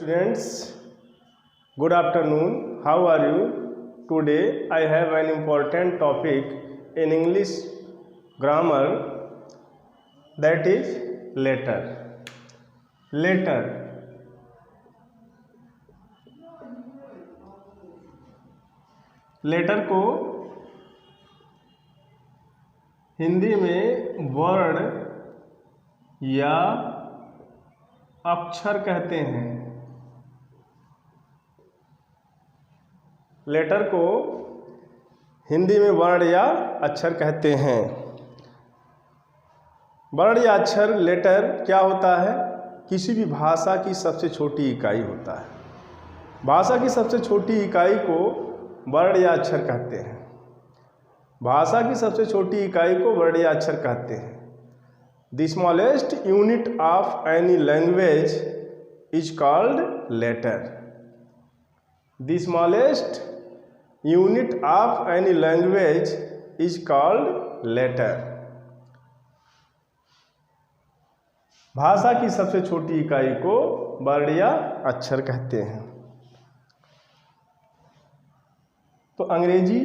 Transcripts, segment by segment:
Students, good afternoon. How are you? Today I have an important topic in English grammar, that is letter. Letter. Letter को हिंदी में word या अक्षर कहते हैं। Letter को हिंदी में वर्ण या अक्षर कहते हैं। वर्ण या अक्षर लेटर क्या होता है? किसी भी भाषा की सबसे छोटी इकाई होता है। भाषा की सबसे छोटी इकाई को वर्ण या अक्षर कहते हैं। भाषा की सबसे छोटी इकाई को वर्ण या अक्षर कहते हैं। The smallest unit of any language is called letter. The smallest unit of any language is called letter. भाषा की सबसे छोटी इकाई को वर्ण या अक्षर कहते हैं। तो अंग्रेजी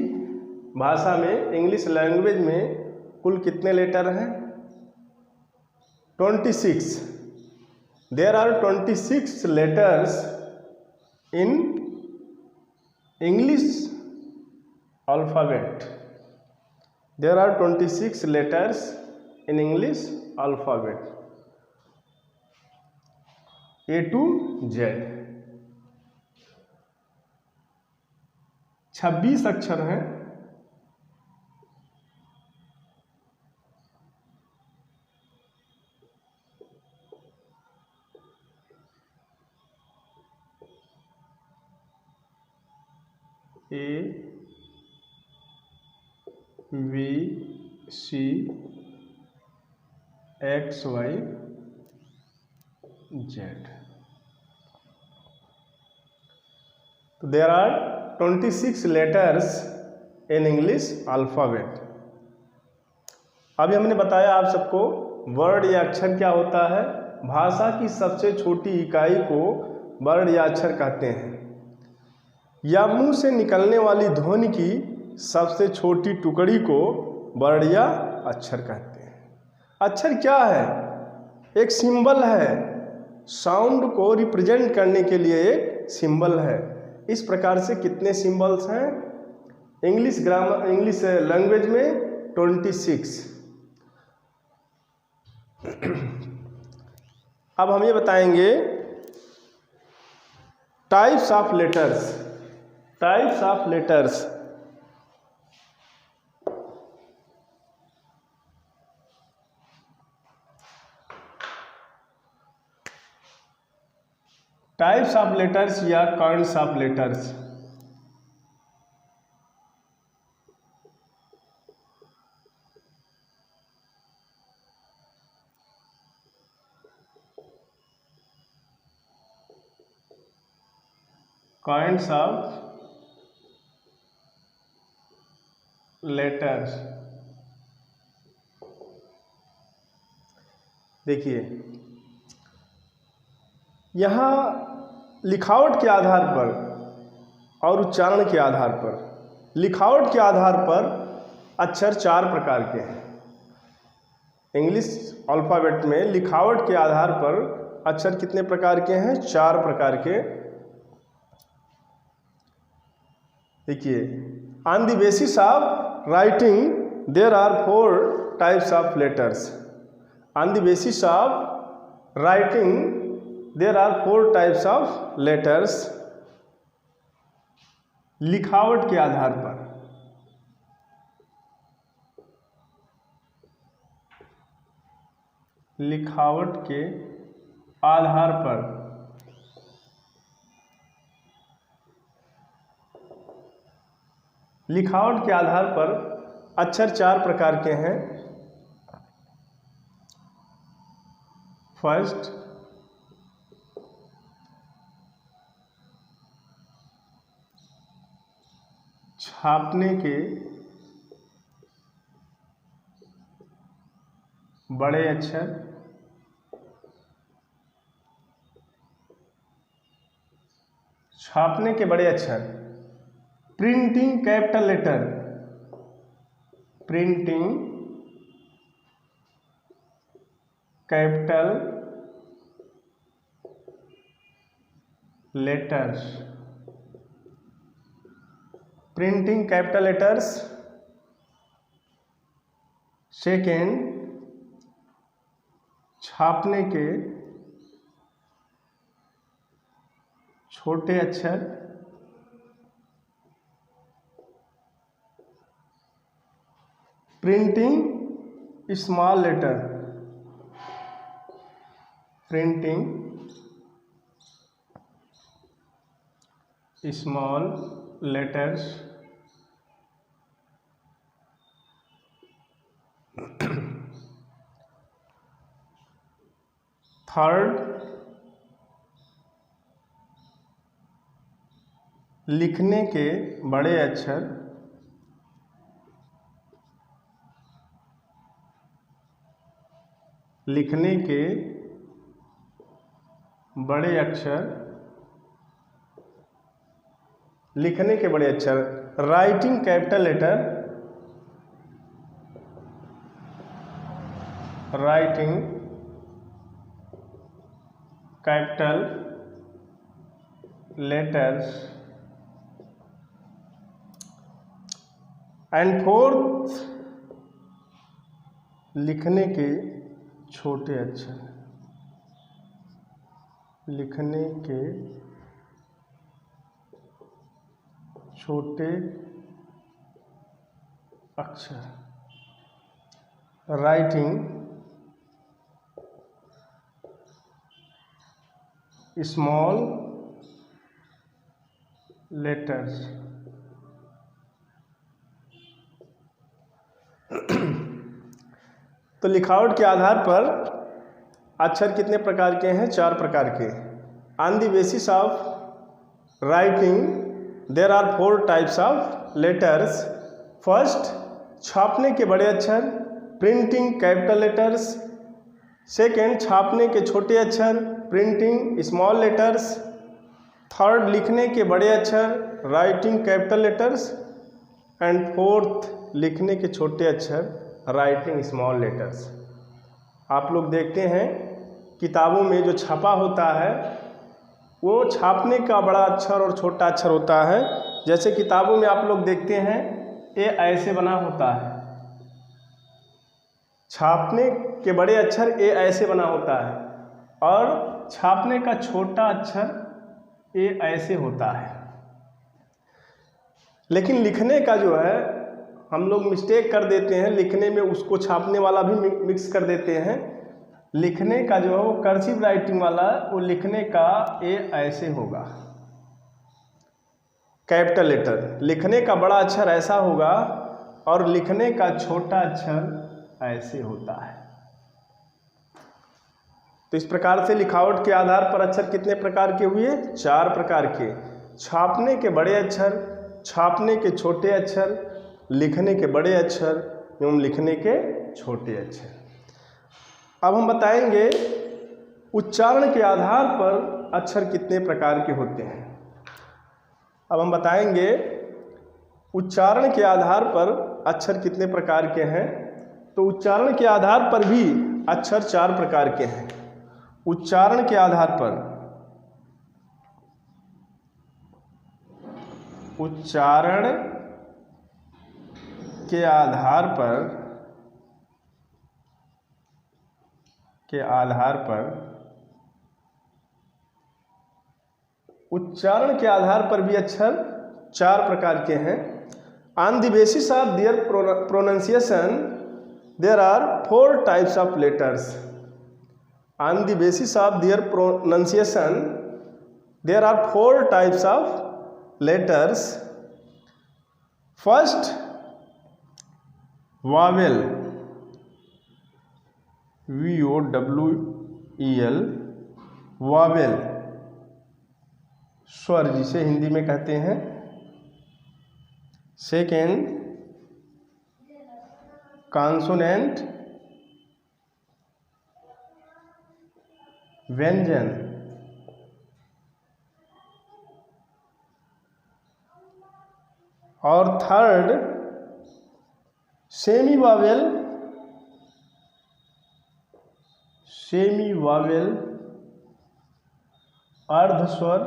भाषा में, इंग्लिश लैंग्वेज में कुल कितने लेटर हैं? 26. There are 26 letters in English alphabet. There are 26 letters in English alphabet. A to Z. 26 अक्षर हैं। A B C X Y Z. So there are 26 letters in English alphabet. अभी हमने बताया आप सबको वर्ण या अक्षर क्या होता है। भाषा की सबसे छोटी इकाई को वर्ण या अक्षर कहते हैं, या मुंह से निकलने वाली ध्वनि की सबसे छोटी टुकड़ी को वर्ण या अक्षर कहते हैं। अक्षर क्या है? एक सिंबल है, साउंड को रिप्रेजेंट करने के लिए एक सिंबल है। इस प्रकार से कितने सिंबल्स हैं इंग्लिश लैंग्वेज में? 26। अब हम ये बताएंगे types of letters. Types of letters. Types of letters या kinds of letters. Kinds of letters. देखिए, यहाँ लिखावट के आधार पर और उच्चारण के आधार पर, लिखावट के आधार पर अक्षर 4 प्रकार के हैं। इंग्लिश अल्फ़ाबेट में लिखावट के आधार पर अक्षर कितने प्रकार के हैं? 4 प्रकार के। देखिए, on the basis of writing there are 4 types of letters. On the basis of writing there are 4 types of letters. लिखावट के आधार पर। लिखावट के आधार पर लिखावट के आधार पर अक्षर 4 प्रकार के हैं। फर्स्ट, छापने के बड़े अक्षर। छापने के बड़े अक्षर। Printing capital letter, printing capital letters, printing capital letters. Second, छापने के छोटे अक्षर। Printing small letter, printing small letters. Third, लिखने के बड़े अक्षर। लिखने के बड़े अक्षर, लिखने के बड़े अक्षर। Writing capital letter, writing capital letters. And fourth, लिखने के छोटे अक्षर। लिखने के छोटे अक्षर। Writing small letters. तो लिखावट के आधार पर अक्षर कितने प्रकार के हैं? 4 प्रकार के। On the basis of writing there are 4 types of letters. First, छापने के बड़े अक्षर, प्रिंटिंग कैपिटल लेटर्स। सेकेंड, छापने के छोटे अक्षर, प्रिंटिंग स्मॉल लेटर्स। थर्ड, लिखने के बड़े अक्षर, writing capital letters. And fourth, लिखने के छोटे अक्षर, राइटिंग स्मॉल लेटर्स। आप लोग देखते हैं किताबों में जो छपा होता है वो छापने का बड़ा अक्षर और छोटा अक्षर होता है। जैसे किताबों में आप लोग देखते हैं ए ऐसे बना होता है, छापने के बड़े अक्षर ए ऐसे बना होता है, और छापने का छोटा अक्षर ए ऐसे होता है। लेकिन लिखने का जो है हम लोग मिस्टेक कर देते हैं, लिखने में उसको छापने वाला भी मिक्स कर देते हैं। लिखने का जो है वो कर्सिव राइटिंग वाला, वो लिखने का ए ऐसे होगा, कैपिटल लेटर। लिखने का बड़ा अक्षर ऐसा होगा और लिखने का छोटा अक्षर ऐसे होता है। तो इस प्रकार से लिखावट के आधार पर अक्षर कितने प्रकार के हुए? 4 प्रकार के। छापने के बड़े अक्षर, छापने के छोटे अक्षर, लिखने के बड़े अक्षर एवं लिखने के छोटे अक्षर। अब हम बताएंगे उच्चारण के आधार पर अक्षर कितने प्रकार के होते हैं। अब हम बताएंगे उच्चारण के आधार पर अक्षर कितने प्रकार के हैं। तो उच्चारण के आधार पर भी अक्षर 4 प्रकार के हैं। उच्चारण के आधार पर, उच्चारण के आधार पर, उच्चारण के आधार पर भी अक्षर 4 प्रकार के हैं। On the basis of their pronunciation there are 4 types of letters. On the basis of their pronunciation there are 4 types of letters. First, vowel, VOWEL, vowel, स्वर जिसे हिंदी में कहते हैं। सेकेंड, कॉन्सोनेंट, व्यंजन। और थर्ड सेमी वावेल अर्ध स्वर।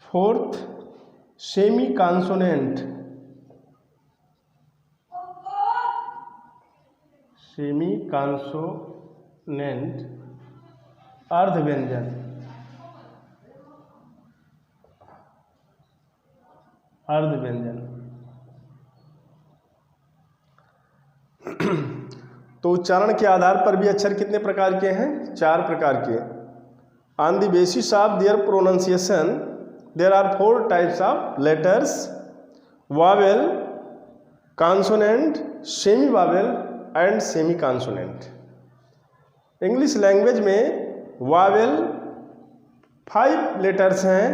Fourth semi consonant अर्ध व्यंजन। तो उच्चारण के आधार पर भी अक्षर कितने प्रकार के हैं? 4 प्रकार के। On the basis of their pronunciation there are 4 types of letters: vowel, consonant, semi vowel and semi consonant. English language में वावेल 5 लेटर्स हैं: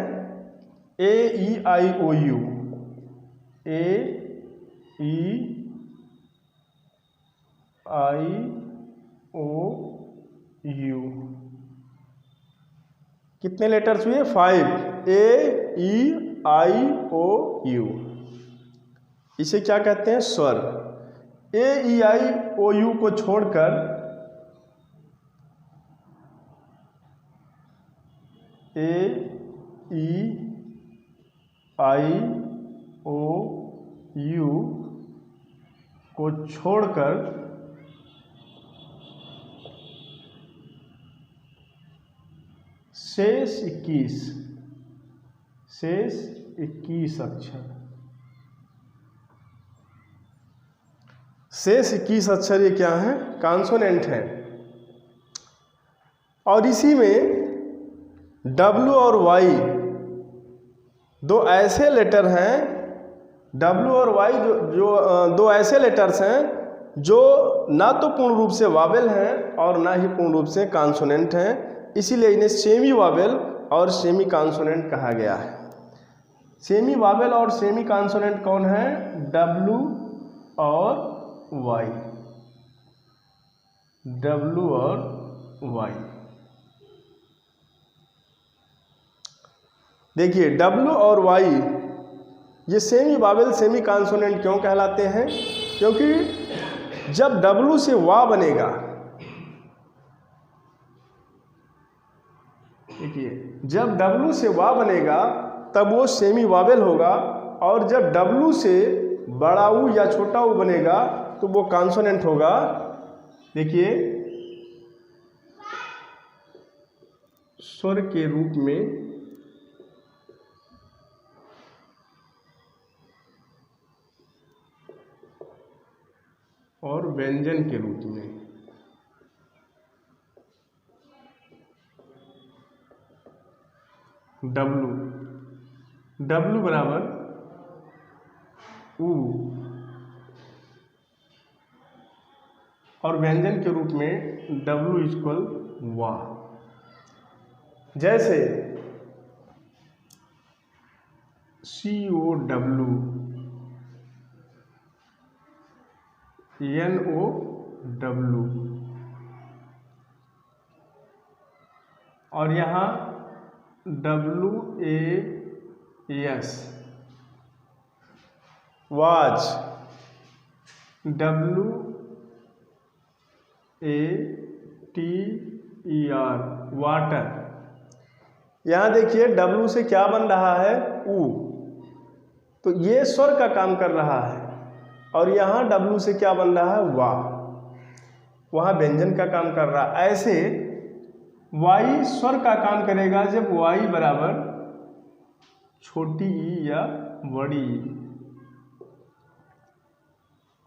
A, E, I, O, U. A, E, I, O, U. कितने letters हुए? 5। A, E, I, O, U. इसे क्या कहते हैं? स्वर। ए, E, I, O, you को छोड़कर ए, ई, आई, ओ, यू को छोड़कर शेष 21 अक्षर। शेष 21 अक्षर ये क्या है? कॉन्सोनेंट हैं। और इसी में W और Y 2 ऐसे लेटर हैं, W और Y जो 2 ऐसे लेटर्स हैं जो ना तो पूर्ण रूप से वावेल हैं और ना ही पूर्ण रूप से कॉन्सोनेंट हैं, इसीलिए इन्हें सेमी वावेल और सेमी कॉन्सोनेंट कहा गया है। सेमी वावेल और सेमी कॉन्सोनेंट कौन है? W और Y। W और Y। देखिए W और Y ये सेमी वावेल सेमी कॉन्सोनेंट क्यों कहलाते हैं? क्योंकि जब W से वा बनेगा, देखिए जब W से वा बनेगा तब वो सेमी वावेल होगा, और जब W से बड़ा ऊ या छोटा ऊ बनेगा तो वो कॉन्सोनेंट होगा। देखिए स्वर के रूप में और व्यंजन के रूप में। W बराबर ऊ और व्यंजन के रूप में W इक्वल वा। जैसे COW, NOW, और यहाँ WAS, वाज, WATER, वाटर। यहाँ देखिए W से क्या बन रहा है? ऊ। तो ये स्वर का काम कर रहा है, और यहाँ W से क्या बन रहा है? वा। वहाँ व्यंजन का काम कर रहा है। ऐसे Y स्वर का काम करेगा जब Y बराबर छोटी ई या बड़ी ई,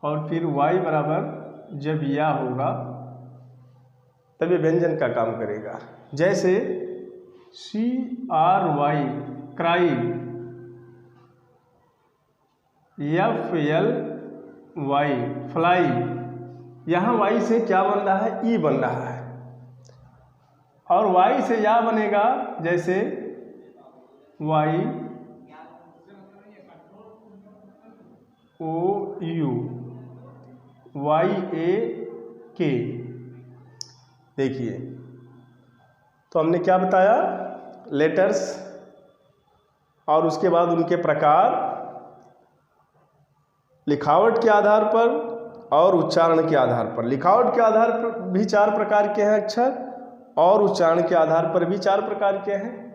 और फिर Y बराबर जब या होगा तब ये व्यंजन का काम करेगा। जैसे CRY, क्राई, FLY, फ्लाई। यहाँ Y से क्या बन रहा है? ई बन रहा है, और Y से या बनेगा जैसे YOU, YAK। देखिए तो हमने क्या बताया? लेटर्स और उसके बाद उनके प्रकार, लिखावट के आधार पर और उच्चारण के आधार पर। लिखावट के आधार पर भी 4 प्रकार के हैं अक्षर और उच्चारण के आधार पर भी 4 प्रकार के हैं।